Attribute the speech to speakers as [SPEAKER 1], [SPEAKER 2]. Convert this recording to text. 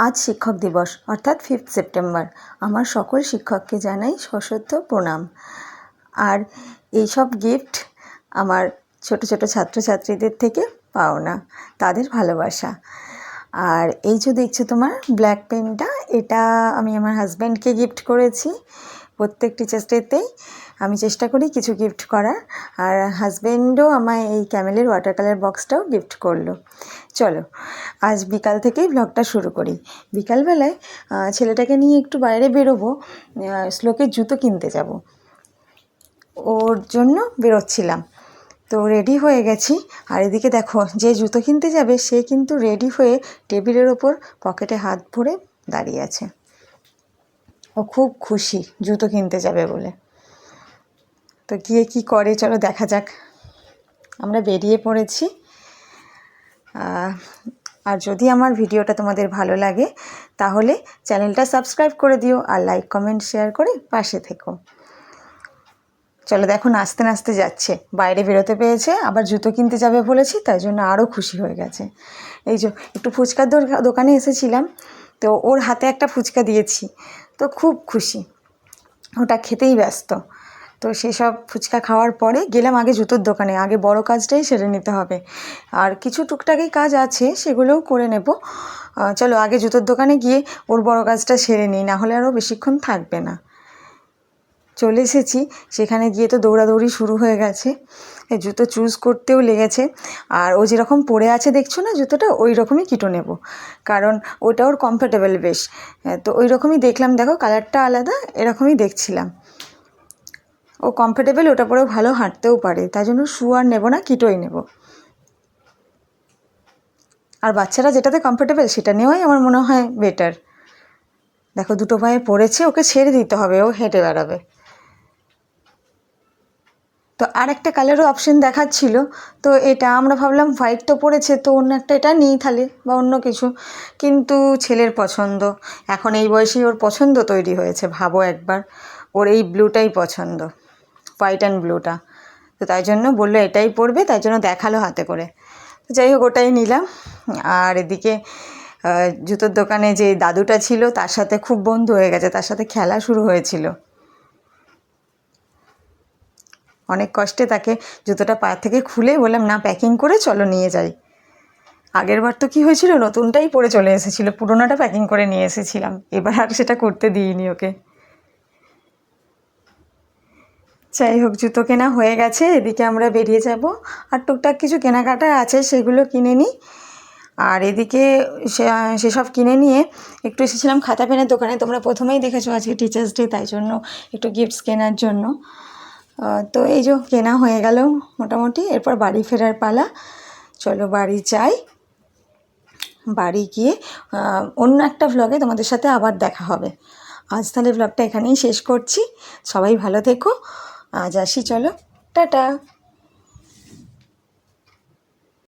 [SPEAKER 1] আজ শিক্ষক দিবস অর্থাৎ 5 সেপ্টেম্বর। আমার সকল শিক্ষককে জানাই সশ্রদ্ধ প্রণাম। আর এইসব গিফট আমার ছোট ছোট ছাত্রছাত্রীদের থেকে পাওনা, তাদের ভালোবাসা। আর এই যে দেখছো তোমার ব্ল্যাক পেনটা, এটা আমি আমার হাজব্যান্ডকে গিফট করেছি। প্রত্যেক টিচার্স ডেতেই আমি চেষ্টা করি কিছু গিফট করার, আর হাজব্যান্ডও আমায় এই ক্যামেলের ওয়াটার কালার বক্সটাও গিফট করলো। চলো আজ বিকাল থেকেই ব্লগটা শুরু করি। বিকালবেলায় ছেলেটাকে নিয়ে একটু বাইরে বেরোবো, শ্লোকের জুতো কিনতে যাব, ওর জন্য বেরোচ্ছিলাম। তো রেডি হয়ে গেছি, আর এদিকে দেখো যে জুতো কিনতে যাবে সে কিন্তু রেডি হয়ে টেবিলের ওপর পকেটে হাত ভরে দাঁড়িয়ে আছে। ও খুব খুশি জুতো কিনতে যাবে বলে। তো গিয়ে কি করে চলো দেখা যাক। আমরা বেরিয়ে পড়েছি। আর যদি আমার ভিডিওটা তোমাদের ভালো লাগে তাহলে চ্যানেলটা সাবস্ক্রাইব করে দিও, আর লাইক কমেন্ট শেয়ার করে পাশে থেকো। চলো দেখো নাচতে নাচতে যাচ্ছে, বাইরে বেরোতে পেরেছে, আবার জুতো কিনতে যাবে বলেছি, তাই জন্য আরও খুশি হয়ে গেছে। এই যে একটু ফুচকার দোকানে এসেছিলাম, তো ওর হাতে একটা ফুচকা দিয়েছি, তো খুব খুশি, ওটা খেতেই ব্যস্ত। তো সেসব ফুচকা খাওয়ার পরে গেলাম আগে জুতোর দোকানে, আগে বড় কাজটাই সেরে নিতে হবে। আর কিছু টুকটাকি কাজ আছে সেগুলোও করে নেব। চলো আগে জুতোর দোকানে গিয়ে ওর বড় কাজটা সেরে নিই, না হলে আরও বেশিক্ষণ থাকবে না। চলে এসেছি, সেখানে গিয়ে তো দৌড়াদৌড়ি শুরু হয়ে গেছে, জুতো চুজ করতেও লেগেছে। আর ও যেরকম পরে আছে দেখছো না জুতোটা, ওই রকমই কিটো নেব, কারণ ওটা ওর কমফোর্টেবল বেশ। তো ওই রকমই দেখলাম, দেখো কালারটা আলাদা, এরকমই দেখছিলাম। ও কমফোর্টেবল, ওটা পরেও ভালো হাঁটতেও পারে, তাই জন্য শু আর নেব না, কিটোই নেব। আর বাচ্চারা যেটাতে কমফোর্টেবল সেটা নেওয়াই আমার মনে হয় বেটার। দেখো দুটো পায়ে পড়েছে, ওকে ছেড়ে দিতে হবে, ও হেঁটে বেড়াবে। তো আর একটা কালারও অপশন দেখাচ্ছিল, তো এটা আমরা ভাবলাম হোয়াইট তো পড়েছে, তো অন্য একটা এটা নিই তাহলে, বা অন্য কিছু। কিন্তু ছেলের পছন্দ, এখন এই বয়সেই ওর পছন্দ তৈরি হয়েছে, ভাবো একবার, ওর এই ব্লুটাই পছন্দ, হোয়াইট অ্যান্ড ব্লুটা। তো তাই জন্য বললো এটাই পরবে, তাই জন্য দেখালো হাতে করে। যাই হোক ওটাই নিলাম। আর এদিকে জুতোর দোকানে যে দাদুটা ছিল তার সাথে খুব বন্ধু হয়ে গেছে, তার সাথে খেলা শুরু হয়েছিল। অনেক কষ্টে তাকে জুতোটা পা থেকে খুলে বললাম না প্যাকিং করে চলো নিয়ে যাই। আগের বার তো কী হয়েছিল, নতুনটাই পরে চলে এসেছিলো, পুরোনোটা প্যাকিং করে নিয়ে এসেছিলাম, এবার আর সেটা করতে দিইনি ওকে। যাই হোক জুতো কেনা হয়ে গেছে, এদিকে আমরা বেরিয়ে যাব। আর টুকটাক কিছু কেনাকাটা আছে সেগুলো কিনে নিই। আর এদিকে সেসব কিনে নিয়ে একটু এসেছিলাম খাতা পেনের দোকানে, তোমরা প্রথমেই দেখেছো আজকে টিচার্স ডে, তাই জন্য একটু গিফটস কেনার জন্য। তো এই যে কেনা হয়ে গেল মোটামুটি, এরপর বাড়ি ফেরার পালা। চলো বাড়ি যাই, বাড়ি গিয়ে অন্য একটা ভ্লগে তোমাদের সাথে আবার দেখা হবে। আজ তাহলে ভ্লগটা এখানেই শেষ করছি, সবাই ভালো থেকো, আজ আসি, চলো টাটা।